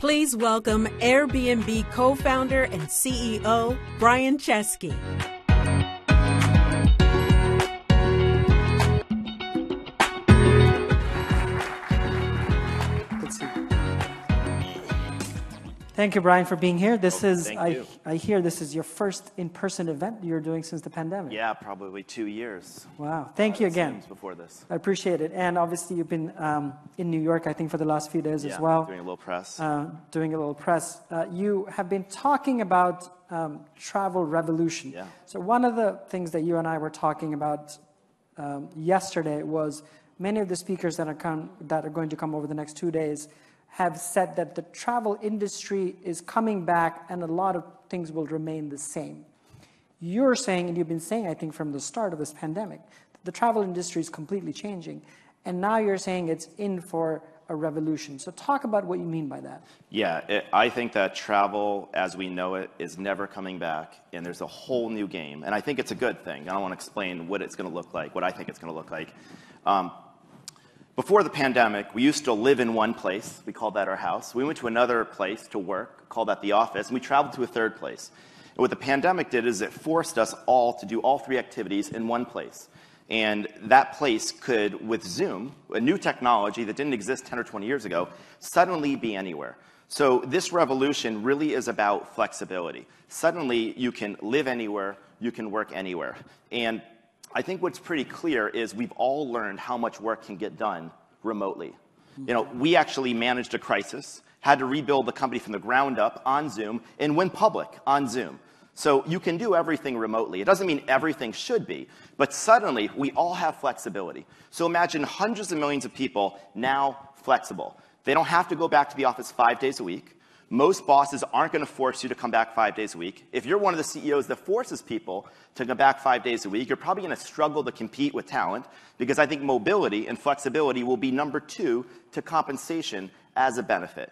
Please welcome Airbnb co-founder and CEO, Brian Chesky. Thank you, Brian, for being here. This is, Thank you. I hear this is your first in-person event you're doing since the pandemic. Yeah, probably 2 years. Wow. Thank you again. Before this. I appreciate it. And obviously, you've been in New York, I think, for the last few days as well. Doing a little press. Doing a little press. You have been talking about travel revolution. Yeah. So one of the things that you and I were talking about yesterday was many of the speakers that are going to come over the next 2 days have said that the travel industry is coming back and a lot of things will remain the same. You're saying, and you've been saying, I think, from the start of this pandemic, that the travel industry is completely changing. And now you're saying it's in for a revolution. So talk about what you mean by that. Yeah, I think that travel as we know it is never coming back, and there's a whole new game. And I think it's a good thing. I don't want to explain what it's going to look like, what I think it's going to look like. Before the pandemic, we used to live in one place. We called that our house. We went to another place to work, called that the office, and we traveled to a third place. And what the pandemic did is it forced us all to do all three activities in one place. And that place could, with Zoom, a new technology that didn't exist 10 or 20 years ago, suddenly be anywhere. So this revolution really is about flexibility. Suddenly, you can live anywhere, you can work anywhere. And I think what's pretty clear is we've all learned how much work can get done remotely. You know, we actually managed a crisis, had to rebuild the company from the ground up on Zoom, and went public on Zoom. So you can do everything remotely. It doesn't mean everything should be, but suddenly we all have flexibility. So imagine hundreds of millions of people now flexible. They don't have to go back to the office 5 days a week. Most bosses aren't going to force you to come back 5 days a week. If you're one of the CEOs that forces people to come back 5 days a week, you're probably going to struggle to compete with talent, because I think mobility and flexibility will be number 2 to compensation as a benefit.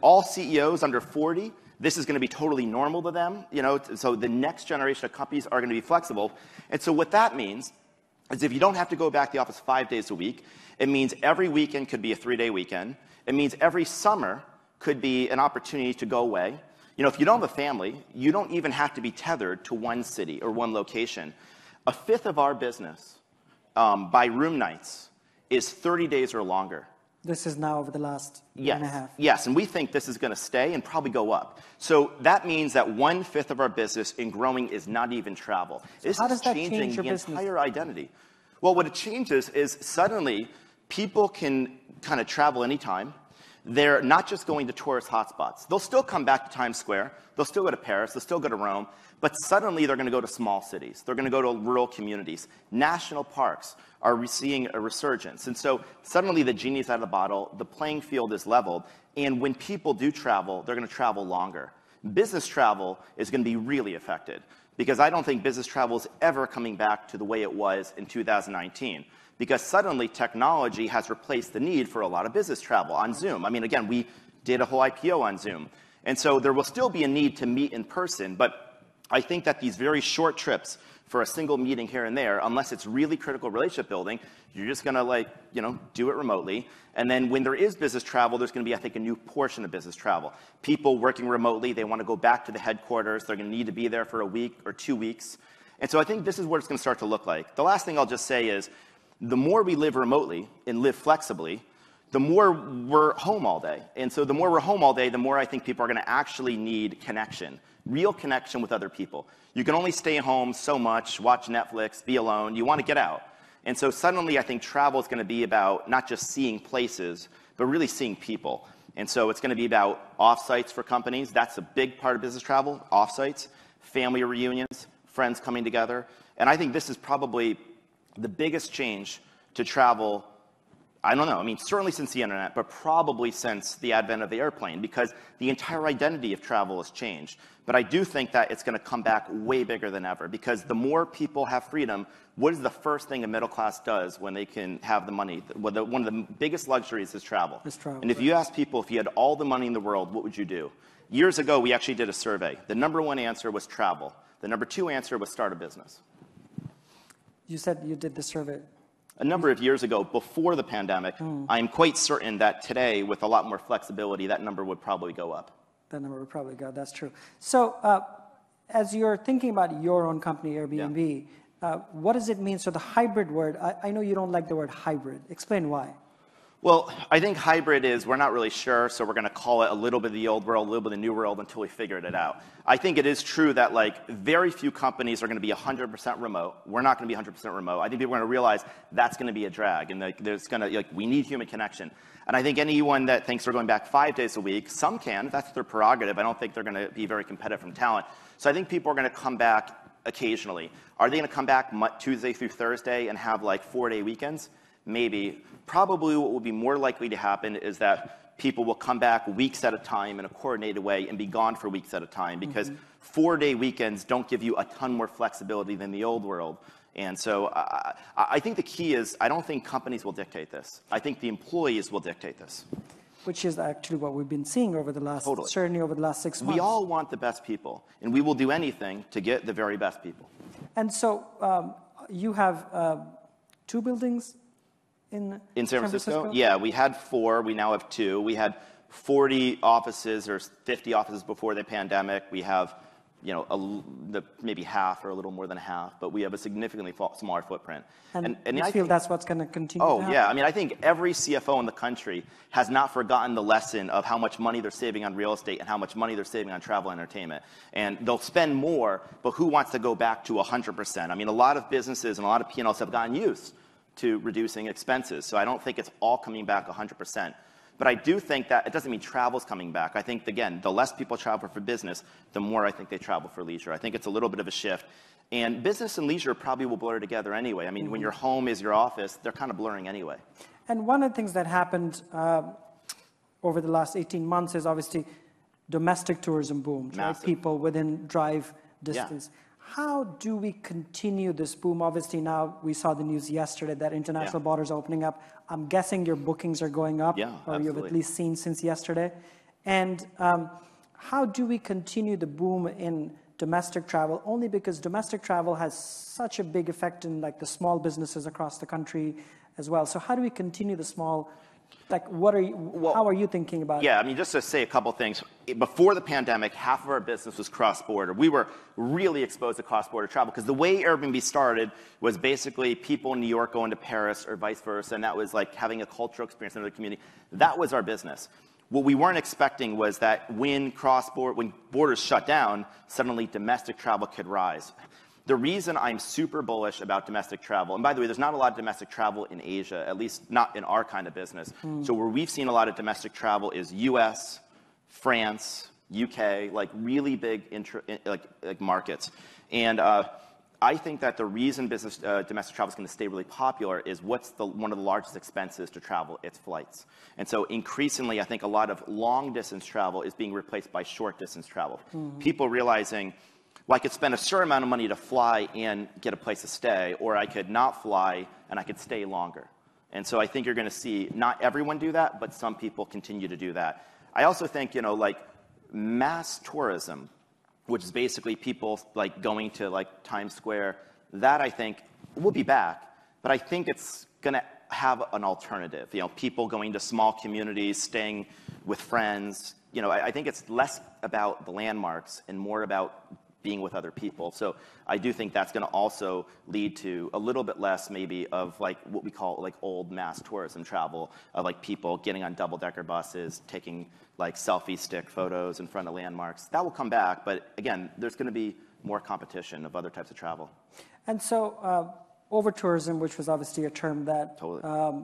All CEOs under 40, this is going to be totally normal to them. You know, so the next generation of companies are going to be flexible. And so what that means is if you don't have to go back to the office 5 days a week, it means every weekend could be a 3-day weekend. It means every summer could be an opportunity to go away. You know, if you don't have a family, you don't even have to be tethered to one city or one location. A fifth of our business by room nights is 30 days or longer. This is now over the last year and a half. Yes, and we think this is going to stay and probably go up. So that means that 1/5 of our business in growing is not even travel. So this how is does that changing change your the business? entire identity. Well, what it changes is suddenly people can kind of travel anytime. They're not just going to tourist hotspots. They'll still come back to Times Square. They'll still go to Paris. They'll still go to Rome. But suddenly, they're going to go to small cities. They're going to go to rural communities. National parks are seeing a resurgence. And so suddenly, the genie's out of the bottle. The playing field is leveled. And when people do travel, they're going to travel longer. Business travel is going to be really affected, because I don't think business travel is ever coming back to the way it was in 2019. Because suddenly technology has replaced the need for a lot of business travel on Zoom. I mean, again, we did a whole IPO on Zoom. And so there will still be a need to meet in person, but I think that these very short trips for a single meeting here and there, unless it's really critical relationship building, you're just gonna do it remotely. And then when there is business travel, there's gonna be, I think, a new portion of business travel. People working remotely, they wanna go back to the headquarters, they're gonna need to be there for a week or 2 weeks. And so I think this is what it's gonna start to look like. The last thing I'll just say is, the more we live remotely and live flexibly, the more we're home all day. And so the more we're home all day, the more I think people are going to actually need connection, real connection with other people. You can only stay home so much, watch Netflix, be alone. You want to get out. And so suddenly I think travel is going to be about not just seeing places, but really seeing people. And so it's going to be about offsites for companies. That's a big part of business travel, offsites, family reunions, friends coming together. And I think this is probably the biggest change to travel, I don't know, I mean, certainly since the internet, but probably since the advent of the airplane, because the entire identity of travel has changed. But I do think that it's going to come back way bigger than ever, because the more people have freedom, what is the first thing a middle class does when they can have the money? One of the biggest luxuries is travel. And if you ask people, if you had all the money in the world, what would you do? Years ago, we actually did a survey. The number 1 answer was travel. The number 2 answer was start a business. You said you did the survey. a number of years ago, before the pandemic, I'm quite certain that today, with a lot more flexibility, that number would probably go up. That number would probably go, that's true. So as you're thinking about your own company, Airbnb, what does it mean? So the hybrid word, I know you don't like the word hybrid. Explain why. Well, I think hybrid is, we're not really sure, so we're going to call it a little bit of the old world, a little bit of the new world until we figured it out. I think it is true that like very few companies are going to be 100% remote. We're not going to be 100% remote. I think people are going to realize that's going to be a drag, and like, there's going to, like, we need human connection. And I think anyone that thinks they're going back 5 days a week, some can, that's their prerogative. I don't think they're going to be very competitive from talent. So I think people are going to come back occasionally. Are they going to come back Tuesday through Thursday and have like 4-day weekends? Maybe. Probably what will be more likely to happen is that people will come back weeks at a time in a coordinated way and be gone for weeks at a time, because 4-day weekends don't give you a ton more flexibility than the old world. And so I think the key is, I don't think companies will dictate this. I think the employees will dictate this. Which is actually what we've been seeing over the last, certainly over the last 6 months. We all want the best people, and we will do anything to get the very best people. And so you have 2 buildings in San Francisco? Yeah, we had 4. We now have 2. We had 40 offices or 50 offices before the pandemic. We have, you know, maybe half or a little more than half, but we have a significantly smaller footprint. And you feel that's what's going to continue to happen? Yeah. I mean, I think every CFO in the country has not forgotten the lesson of how much money they're saving on real estate and how much money they're saving on travel and entertainment. And they'll spend more, but who wants to go back to 100%? I mean, a lot of businesses and a lot of P&Ls have gotten used to reducing expenses. So I don't think it's all coming back 100%. But I do think that it doesn't mean travel's coming back. I think, again, the less people travel for business, the more I think they travel for leisure. I think it's a little bit of a shift. And business and leisure probably will blur together anyway. I mean, when your home is your office, they're kind of blurring anyway. And one of the things that happened over the last 18 months is obviously domestic tourism boomed, right? People within drive distance. Yeah. How do we continue this boom? Obviously, now we saw the news yesterday that international borders are opening up. I'm guessing your bookings are going up, or you've at least seen since yesterday. And how do we continue the boom in domestic travel? Only because domestic travel has such a big effect in like the small businesses across the country as well. So how do we continue the small? Like, how are you thinking about it? Yeah, I mean, just to say a couple things. Before the pandemic, half of our business was cross-border. We were really exposed to cross-border travel because the way Airbnb started was basically people in New York going to Paris or vice versa, and that was like having a cultural experience in another community. That was our business. What we weren't expecting was that when borders shut down, suddenly domestic travel could rise. The reason I'm super bullish about domestic travel, and by the way, there's not a lot of domestic travel in Asia, at least not in our kind of business. So where we've seen a lot of domestic travel is US, France, UK, like really big like markets. And I think that the reason domestic travel is going to stay really popular is what's one of the largest expenses to travel? It's flights. And so increasingly, I think a lot of long distance travel is being replaced by short distance travel. People realizing, well, I could spend a certain amount of money to fly and get a place to stay, or I could not fly and I could stay longer. And so I think you're going to see not everyone do that, but some people continue to do that. I also think, you know, like mass tourism, which is basically people like going to like Times Square, that I think will be back, but I think it's going to have an alternative. You know, people going to small communities, staying with friends. You know, I think it's less about the landmarks and more about being with other people. So I do think that's going to also lead to a little bit less maybe of like what we call like old mass tourism travel, of like people getting on double-decker buses, taking like selfie stick photos in front of landmarks. That will come back, but again, there's going to be more competition of other types of travel. And so overtourism, which was obviously a term that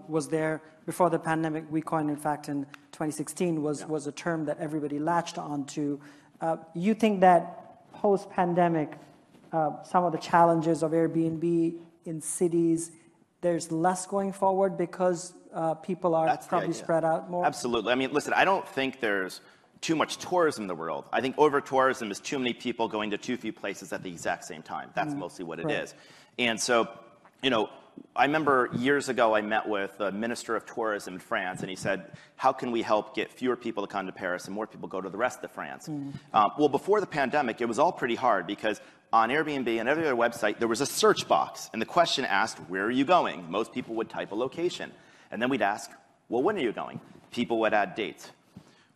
was there before the pandemic, we coined in fact in 2016, was a term that everybody latched onto. You think that post-pandemic, some of the challenges of Airbnb in cities, there's less going forward because people are probably spread out more? Absolutely. I mean, listen, I don't think there's too much tourism in the world. I think over-tourism is too many people going to too few places at the exact same time. That's mostly what it is. And so, you know, I remember years ago I met with the Minister of Tourism in France, and he said, how can we help get fewer people to come to Paris and more people go to the rest of France? Well, before the pandemic, it was all pretty hard because on Airbnb and every other website, there was a search box, and the question asked, where are you going? Most people would type a location. And then we'd ask, well, when are you going? People would add dates.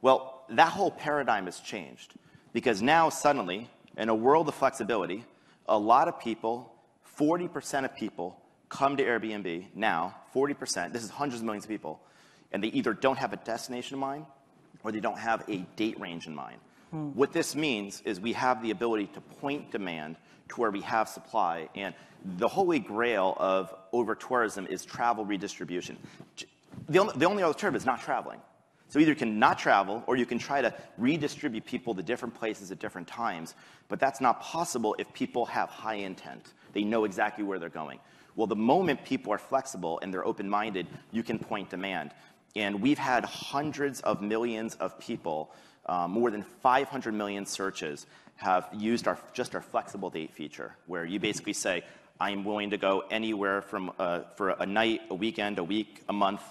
Well, that whole paradigm has changed because now suddenly, in a world of flexibility, a lot of people, 40% of people come to Airbnb now, 40%, this is hundreds of millions of people, and they either don't have a destination in mind or they don't have a date range in mind. What this means is we have the ability to point demand to where we have supply, and the holy grail of over-tourism is travel redistribution. The only alternative is not traveling. So either you can not travel or you can try to redistribute people to different places at different times, but that's not possible if people have high intent. They know exactly where they're going. Well, the moment people are flexible and they're open-minded, you can point demand. And we've had hundreds of millions of people, more than 500 million searches, have used just our flexible date feature, where you basically say, I'm willing to go anywhere from for a night, a weekend, a week, a month,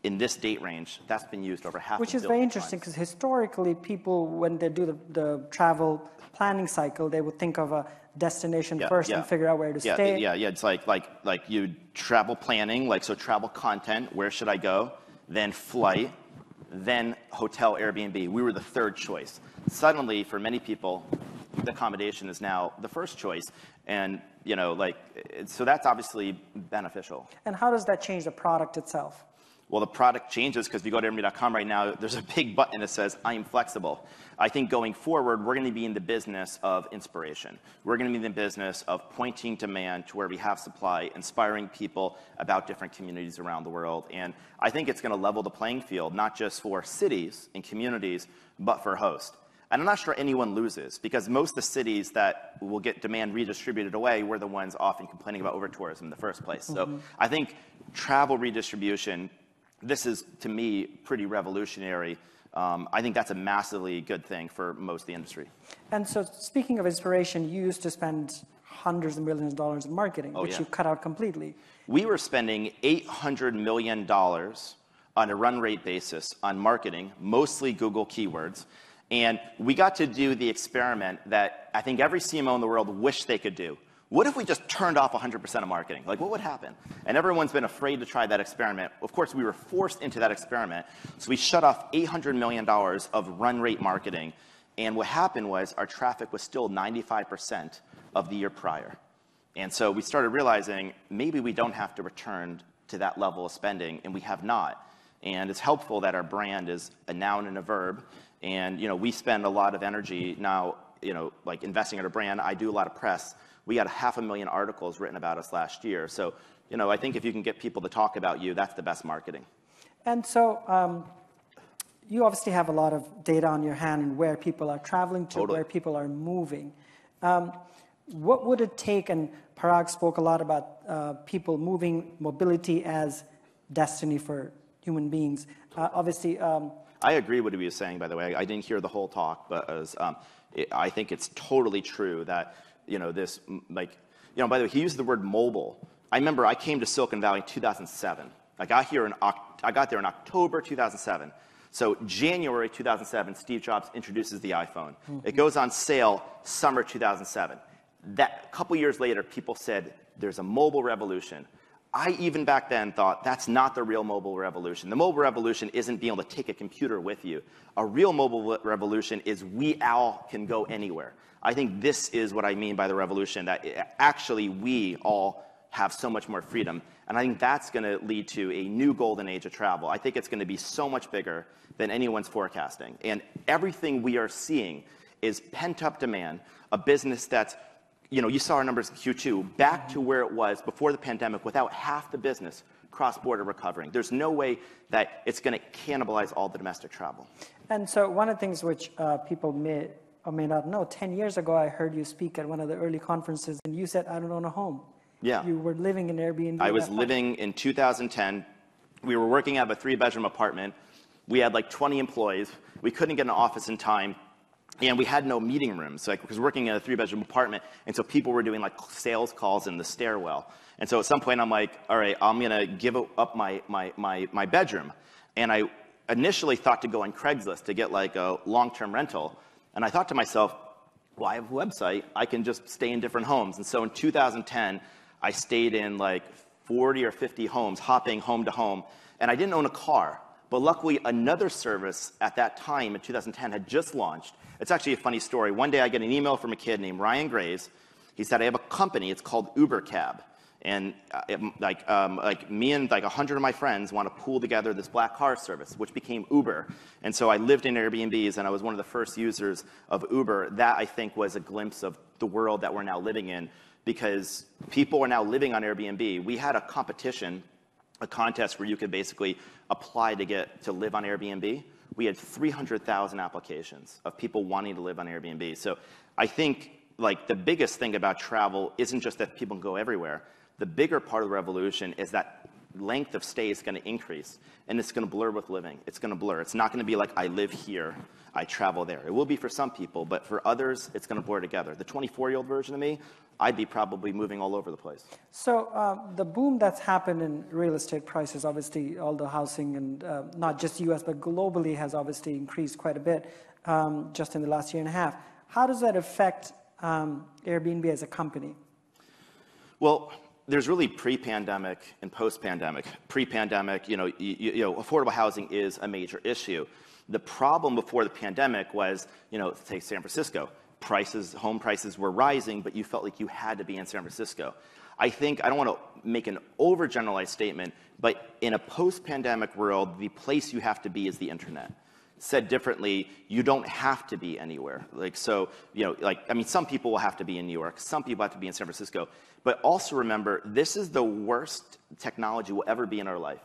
in this date range. That's been used over half a billion Which is very interesting because historically people, when they do the travel planning cycle, they would think of a destination first and figure out where to stay. Yeah, it's like you travel planning, so travel content, where should I go? Then flight, then hotel Airbnb. We were the third choice. Suddenly, for many people, the accommodation is now the first choice. And, so that's obviously beneficial. And how does that change the product itself? Well, the product changes because if you go to Airbnb.com right now, there's a big button that says, I'm flexible. I think going forward, we're going to be in the business of inspiration. We're going to be in the business of pointing demand to where we have supply, inspiring people about different communities around the world. And I think it's going to level the playing field, not just for cities and communities, but for hosts. And I'm not sure anyone loses, because most of the cities that will get demand redistributed away were the ones often complaining about over-tourism in the first place. So I think travel redistribution, this is, to me, pretty revolutionary. I think that's a massively good thing for most of the industry. And so speaking of inspiration, you used to spend hundreds of millions of dollars in marketing, which you cut out completely. We were spending $800 million on a run rate basis on marketing, mostly Google keywords. And we got to do the experiment that I think every CMO in the world wished they could do. What if we just turned off 100% of marketing? What would happen? And everyone's been afraid to try that experiment. Of course, we were forced into that experiment. So we shut off $800 million of run rate marketing. And what happened was our traffic was still 95% of the year prior. And so we started realizing maybe we don't have to return to that level of spending, and we have not. And it's helpful that our brand is a noun and a verb. And we spend a lot of energy now, investing in our brand. I do a lot of press. We got 500,000 articles written about us last year. So, I think if you can get people to talk about you, that's the best marketing. And so you obviously have a lot of data on your hand and where people are traveling to, where people are moving. What would it take, and Parag spoke a lot about people moving, mobility as destiny for human beings. Obviously, I agree with what he was saying, by the way. I didn't hear the whole talk, but I think it's totally true that, by the way, he used the word mobile. I remember I came to Silicon Valley in 2007. I got there in October 2007. So January 2007, Steve Jobs introduces the iPhone. It goes on sale summer 2007. That a couple years later, people said, there's a mobile revolution. I even back then thought that's not the real mobile revolution. The mobile revolution isn't being able to take a computer with you. A real mobile revolution is we all can go anywhere. I think this is what I mean by the revolution, that actually we all have so much more freedom. And I think that's going to lead to a new golden age of travel. I think it's going to be so much bigger than anyone's forecasting. And everything we are seeing is pent-up demand, a business that's, you saw our numbers in Q2, back to where it was before the pandemic without half the business cross-border recovering. There's no way that it's going to cannibalize all the domestic travel. And so one of the things which people may or may not know, 10 years ago, I heard you speak at one of the early conferences, and you said, I don't own a home. Yeah. You were living in Airbnb. I was living in 2010. We were working out of a 3-bedroom apartment. We had 20 employees. We couldn't get an office in time. And we had no meeting rooms, like, because working in a 3-bedroom apartment, and so people were doing like sales calls in the stairwell. And so at some point I'm like, all right, I'm gonna give up my bedroom. And I initially thought to go on Craigslist to get like a long-term rental. And I thought to myself, well, I have a website, I can just stay in different homes. And so in 2010, I stayed in like 40 or 50 homes, hopping home to home, and I didn't own a car. But luckily, another service at that time in 2010 had just launched. It's actually a funny story. One day I get an email from a kid named Ryan Graves. He said, I have a company, it's called Uber Cab. And me and like 100 of my friends want to pool together this black car service, which became Uber. And so I lived in Airbnbs, and I was one of the first users of Uber. That, I think, was a glimpse of the world that we're now living in, because people are now living on Airbnb. We had a competition, a contest where you could basically apply to live on Airbnb. We had 300,000 applications of people wanting to live on Airbnb. So I think like the biggest thing about travel isn't just that people can go everywhere. The bigger part of the revolution is that length of stay is going to increase, and it's going to blur with living. It's going to blur. It's not going to be like I live here, I travel there. It will be for some people, but for others, it's going to blur together. The 24-year-old version of me, I'd be probably moving all over the place. So the boom that's happened in real estate prices, obviously all the housing and not just US, but globally has obviously increased quite a bit just in the last year and a half. How does that affect Airbnb as a company? Well, there's really pre-pandemic and post-pandemic. Pre-pandemic, affordable housing is a major issue. The problem before the pandemic was, take San Francisco. Home prices were rising, but you felt like you had to be in San Francisco. I don't want to make an overgeneralized statement, but in a post-pandemic world, the place you have to be is the internet. Said differently, you don't have to be anywhere. Some people will have to be in New York, some people have to be in San Francisco, but also remember, this is the worst technology will ever be in our life.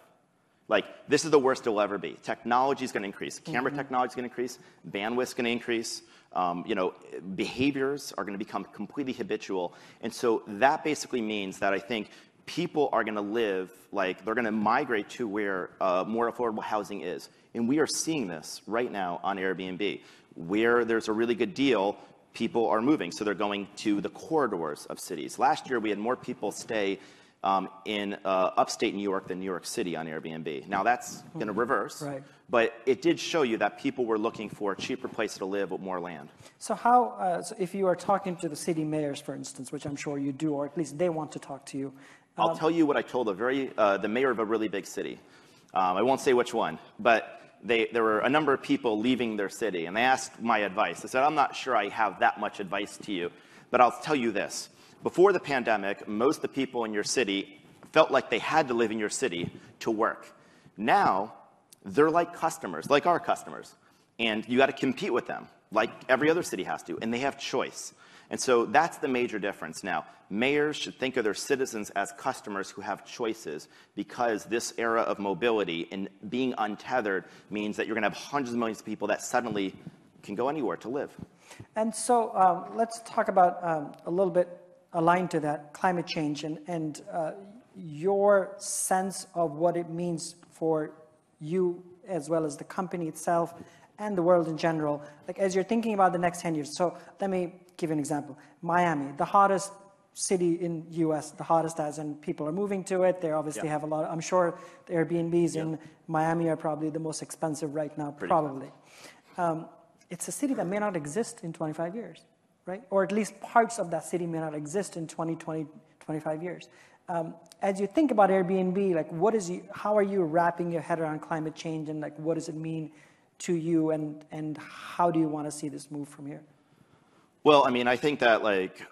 This is the worst it will ever be. Technology is going to increase. Camera technology is going to increase. Bandwidth is going to increase. Behaviors are going to become completely habitual. And so that basically means that I think people are going to live, they're going to migrate to where more affordable housing is. And we are seeing this right now on Airbnb. Where there's a really good deal, people are moving. So they're going to the corridors of cities. Last year, we had more people stay in upstate New York than New York City on Airbnb. Now that's going to reverse, right. But it did show you that people were looking for a cheaper place to live with more land. So so if you are talking to the city mayors, for instance, which I'm sure you do, or at least they want to talk to you. I'll tell you what I told the mayor of a really big city. I won't say which one, but there were a number of people leaving their city, and they asked my advice. I said, I'm not sure I have that much advice to you, but I'll tell you this. Before the pandemic, most of the people in your city felt like they had to live in your city to work. Now, they're like customers, like our customers, and you got to compete with them, like every other city has to, and they have choice. And so that's the major difference now. Mayors should think of their citizens as customers who have choices, because this era of mobility and being untethered means that you're going to have hundreds of millions of people that suddenly can go anywhere to live. And so let's talk about a little bit aligned to that, climate change and your sense of what it means for you as well as the company itself and the world in general, as you're thinking about the next 10 years. So let me give you an example. Miami, the hottest city in US, the hottest as in people are moving to it. They obviously have a lot, I'm sure the Airbnbs in Miami are probably the most expensive right now, probably. It's a city that may not exist in 25 years, right? Or at least parts of that city may not exist in 20, 25 years. As you think about Airbnb, how are you wrapping your head around climate change, and what does it mean to you, and how do you want to see this move from here? Well, I mean, I think that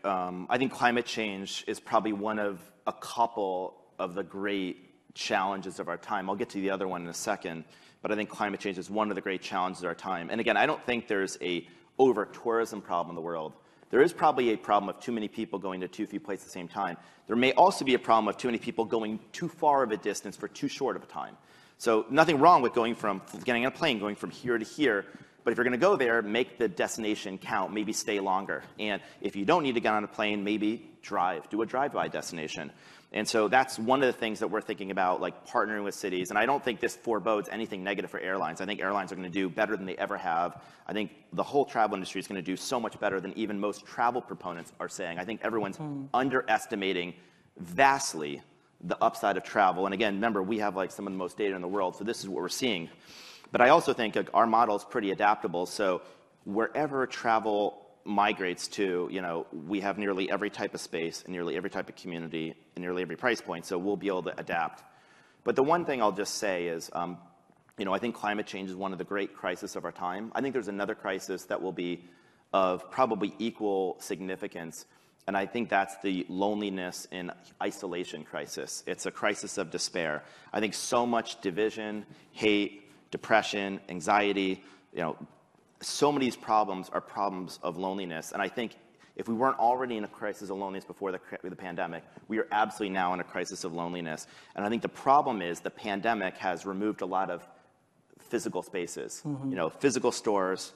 I think climate change is probably one of a couple of the great challenges of our time. I'll get to the other one in a second, but I think climate change is one of the great challenges of our time. And again, I don't think there's a over-tourism problem in the world. There is probably a problem of too many people going to too few places at the same time. There may also be a problem of too many people going too far of a distance for too short of a time. So nothing wrong with getting on a plane, going from here to here. But if you're going to go there, make the destination count, maybe stay longer. And if you don't need to get on a plane, maybe drive, do a drive-by destination. And so that's one of the things that we're thinking about, like partnering with cities. And I don't think this forebodes anything negative for airlines. I think airlines are going to do better than they ever have. I think the whole travel industry is going to do so much better than even most travel proponents are saying. I think everyone's underestimating vastly the upside of travel. And again, remember, we have like some of the most data in the world, so this is what we're seeing. But I also think like, our model is pretty adaptable. So wherever travel migrates to, we have nearly every type of space and nearly every type of community and nearly every price point, so we'll be able to adapt. But the one thing I'll just say is, I think climate change is one of the great crises of our time. I think there's another crisis that will be of probably equal significance, and I think that's the loneliness and isolation crisis. It's a crisis of despair. I think so much division, hate, depression, anxiety, so many of these problems are problems of loneliness. And I think if we weren't already in a crisis of loneliness before the pandemic, we are absolutely now in a crisis of loneliness. And I think the problem is the pandemic has removed a lot of physical spaces. Physical stores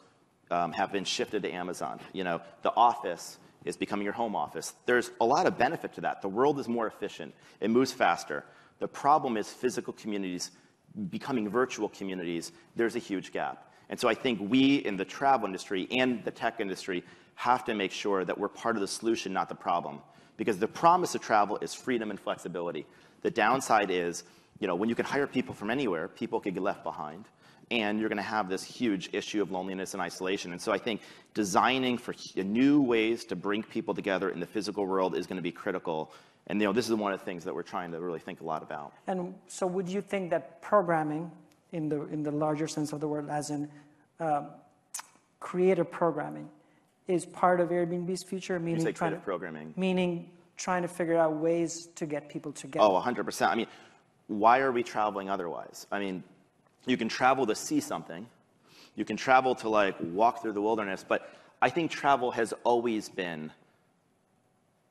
have been shifted to Amazon. The office is becoming your home office. There's a lot of benefit to that. The world is more efficient. It moves faster. The problem is physical communities becoming virtual communities. There's a huge gap. And so I think we in the travel industry and the tech industry have to make sure that we're part of the solution, not the problem. Because the promise of travel is freedom and flexibility. The downside is, when you can hire people from anywhere, people can get left behind. And you're going to have this huge issue of loneliness and isolation. And so I think designing for new ways to bring people together in the physical world is going to be critical. And this is one of the things that we're trying to really think a lot about. And so would you think that programming, in the larger sense of the word, as in creative programming, is part of Airbnb's future? Meaning, you say creative programming? Meaning trying to figure out ways to get people together. Oh, 100%. I mean, why are we traveling otherwise? I mean, you can travel to see something. You can travel to like walk through the wilderness. But I think travel has always been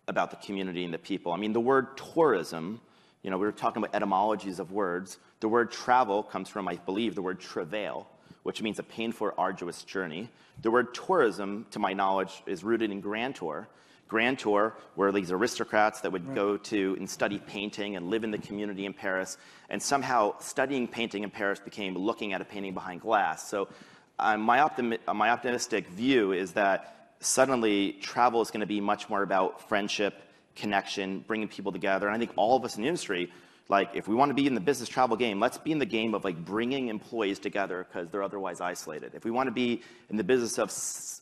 about the community and the people. I mean, the word tourism, we were talking about etymologies of words. The word travel comes from, I believe, the word travail, which means a painful, arduous journey. The word tourism, to my knowledge, is rooted in Grand Tour. Grand Tour were these aristocrats that would go to and study painting and live in the community in Paris. And somehow studying painting in Paris became looking at a painting behind glass. So my optimistic view is that suddenly travel is going to be much more about friendship, connection, bringing people together. And I think all of us in the industry, like if we want to be in the business travel game, let's be in the game of like bringing employees together because they're otherwise isolated. If we want to be in the business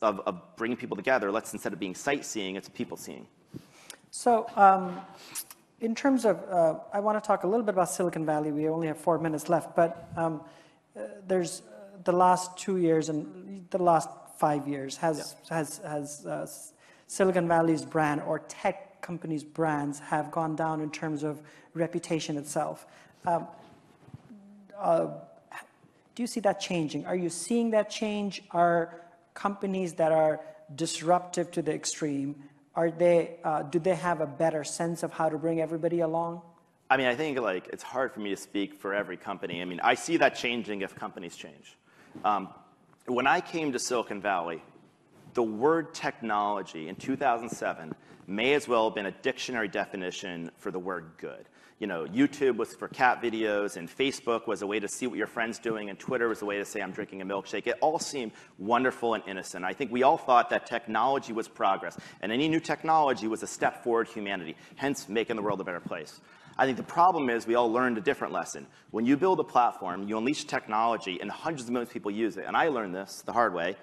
of bringing people together, let's, instead of being sightseeing, it's people seeing. So in terms of, I want to talk a little bit about Silicon Valley. We only have 4 minutes left, but there's the last 2 years and the last 5 years has Silicon Valley's brand or tech companies' brands have gone down in terms of reputation itself. Do you see that changing? Are you seeing that change? Are companies that are disruptive to the extreme, do they have a better sense of how to bring everybody along? I mean, I think like it's hard for me to speak for every company. I mean, I see that changing if companies change. When I came to Silicon Valley, the word technology in 2007 may as well have been a dictionary definition for the word good. YouTube was for cat videos, and Facebook was a way to see what your friend's doing, and Twitter was a way to say, I'm drinking a milkshake. It all seemed wonderful and innocent. I think we all thought that technology was progress, and any new technology was a step forward humanity, hence making the world a better place. I think the problem is we all learned a different lesson. When you build a platform, you unleash technology, and hundreds of millions of people use it, and I learned this the hard way.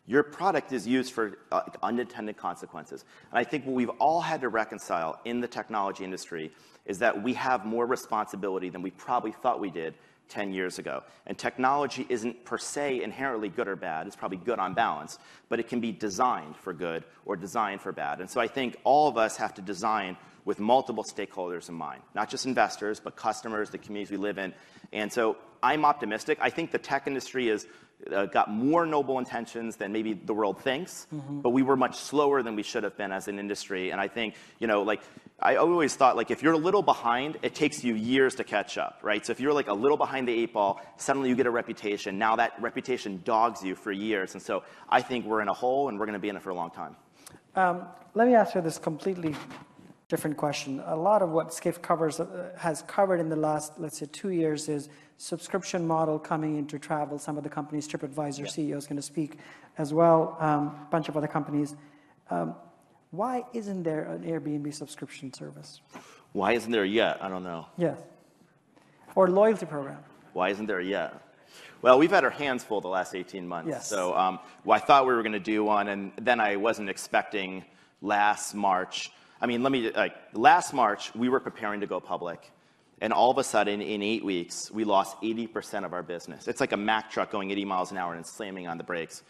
Your product is used for unintended consequences. And I think what we've all had to reconcile in the technology industry is that we have more responsibility than we probably thought we did 10 years ago. And technology isn't per se inherently good or bad. It's probably good on balance. But it can be designed for good or designed for bad. And so I think all of us have to design with multiple stakeholders in mind. Not just investors, but customers, the communities we live in. And so I'm optimistic. I think the tech industry is got more noble intentions than maybe the world thinks, but we were much slower than we should have been as an industry. And I think, like I always thought, like if you're a little behind, it takes you years to catch up, right? So if you're like a little behind the 8 ball, suddenly you get a reputation. Now that reputation dogs you for years. And so I think we're in a hole, and we're going to be in it for a long time. Let me ask you this completely different question. A lot of what Skift covers has covered in the last, let's say, 2 years is subscription model coming into travel. Some of the companies, TripAdvisor CEO is going to speak as well, a bunch of other companies. Why isn't there an Airbnb subscription service? Why isn't there yet? I don't know. Yes. Or loyalty program. Why isn't there yet? Well, we've had our hands full the last 18 months. Yes. So I thought we were going to do one, and then I wasn't expecting last March. I mean, last March, we were preparing to go public. And all of a sudden, in 8 weeks, we lost 80% of our business. It's like a Mack truck going 80 miles an hour and slamming on the brakes.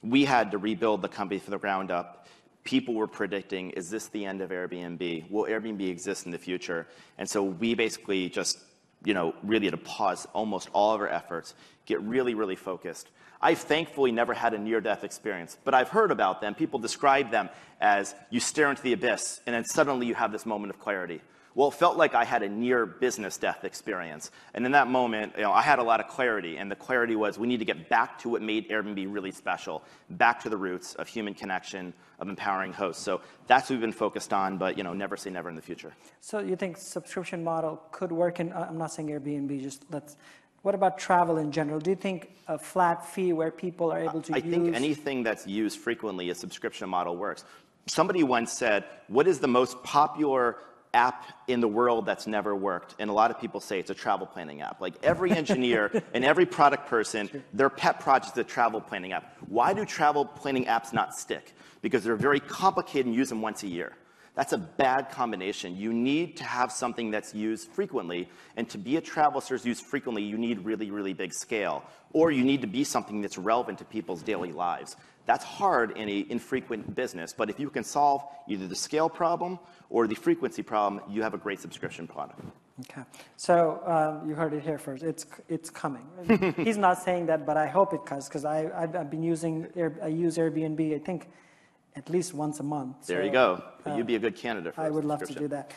We had to rebuild the company from the ground up. People were predicting, is this the end of Airbnb? Will Airbnb exist in the future? And so we basically just, really had to pause almost all of our efforts, get really, really focused. I've thankfully never had a near-death experience, but I've heard about them. People describe them as you stare into the abyss, and then suddenly you have this moment of clarity. Well, it felt like I had a near business death experience. And in that moment, I had a lot of clarity. And the clarity was we need to get back to what made Airbnb really special, back to the roots of human connection, of empowering hosts. So that's what we've been focused on, but never say never in the future. So you think subscription model could work in, I'm not saying Airbnb, what about travel in general? Do you think a flat fee where people are able to use? I think anything that's used frequently, a subscription model works. Somebody once said, what is the most popular app in the world that's never worked? And a lot of people say it's a travel planning app. Like every engineer and every product person, their pet project is a travel planning app. Why do travel planning apps not stick? Because they're very complicated and use them once a year. That's a bad combination. You need to have something that's used frequently, and to be a travel service used frequently, you need really, really big scale. Or you need to be something that's relevant to people's daily lives. That's hard in an infrequent business, but if you can solve either the scale problem or the frequency problem, you have a great subscription product. Okay, so you heard it here first. It's coming. He's not saying that, but I hope it does, because I've been using I use Airbnb, I think, at least once a month. There you go. You'd be a good candidate for I would love to do that.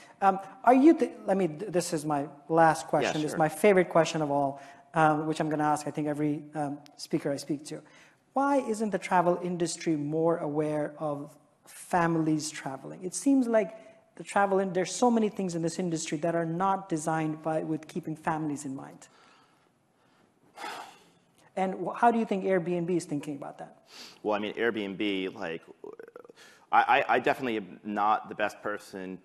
This is my last question. Yeah, This sure. is my favorite question of all, which I'm going to ask, I think, every speaker I speak to. Why isn't the travel industry more aware of families traveling? It seems like there's so many things in this industry that are not designed with keeping families in mind. And how do you think Airbnb is thinking about that? Well, I mean, Airbnb, I definitely am not the best person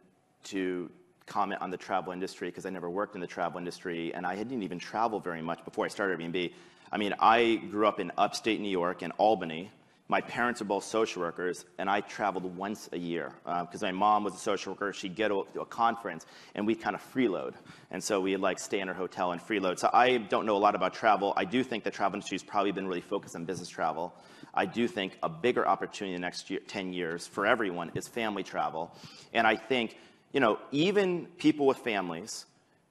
to comment on the travel industry because I never worked in the travel industry, and I didn't even travel very much before I started Airbnb. I mean, I grew up in upstate New York in Albany. My parents are both social workers, and I traveled once a year because my mom was a social worker. She'd get to a conference, and we'd kind of freeload. And so we'd stay in her hotel and freeload. So I don't know a lot about travel. I do think the travel industry has probably been really focused on business travel. I do think a bigger opportunity in the next 10 years for everyone is family travel. And I think, even people with families,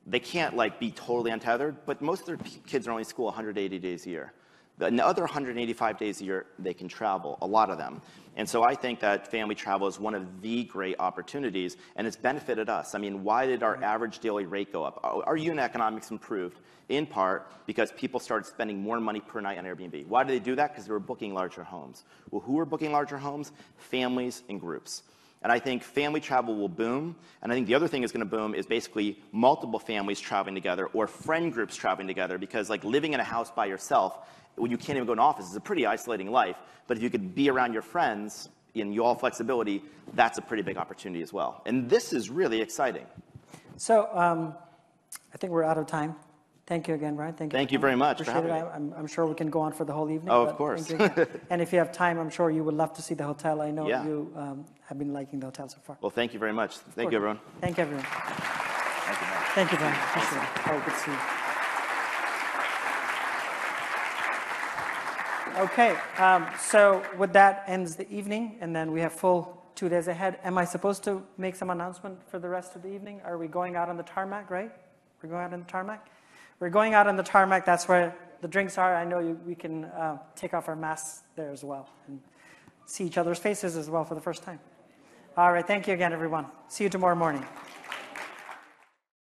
they can't be totally untethered, but most of their kids are only in school 180 days a year. The other 185 days a year, they can travel, a lot of them. And so I think that family travel is one of the great opportunities, and it's benefited us. I mean, why did our average daily rate go up? Our unit economics improved, in part because people started spending more money per night on Airbnb. Why did they do that? Because they were booking larger homes. Well, who were booking larger homes? Families and groups. And I think family travel will boom. And I think the other thing is going to boom is basically multiple families traveling together or friend groups traveling together, because living in a house by yourself, when you can't even go to an office, is a pretty isolating life. But if you could be around your friends and you all have flexibility, that's a pretty big opportunity as well. And this is really exciting. So I think we're out of time. Thank you again, Brian. Thank you very much for having me. I'm sure we can go on for the whole evening. Oh, of course. And if you have time, I'm sure you would love to see the hotel. I know you have been liking the hotel so far. Well, thank you very much. Thank you, everyone. Thank you, everyone. Thank you, Brian. Thank you, Brian. Appreciate it. Oh, good to see you. Okay, so with that ends the evening, and then we have full 2 days ahead. Am I supposed to make some announcement for the rest of the evening? Are we going out on the tarmac, right? We're going out on the tarmac? We're going out on the tarmac. That's where the drinks are. I know we can take off our masks there as well and see each other's faces as well for the first time. All right, thank you again, everyone. See you tomorrow morning.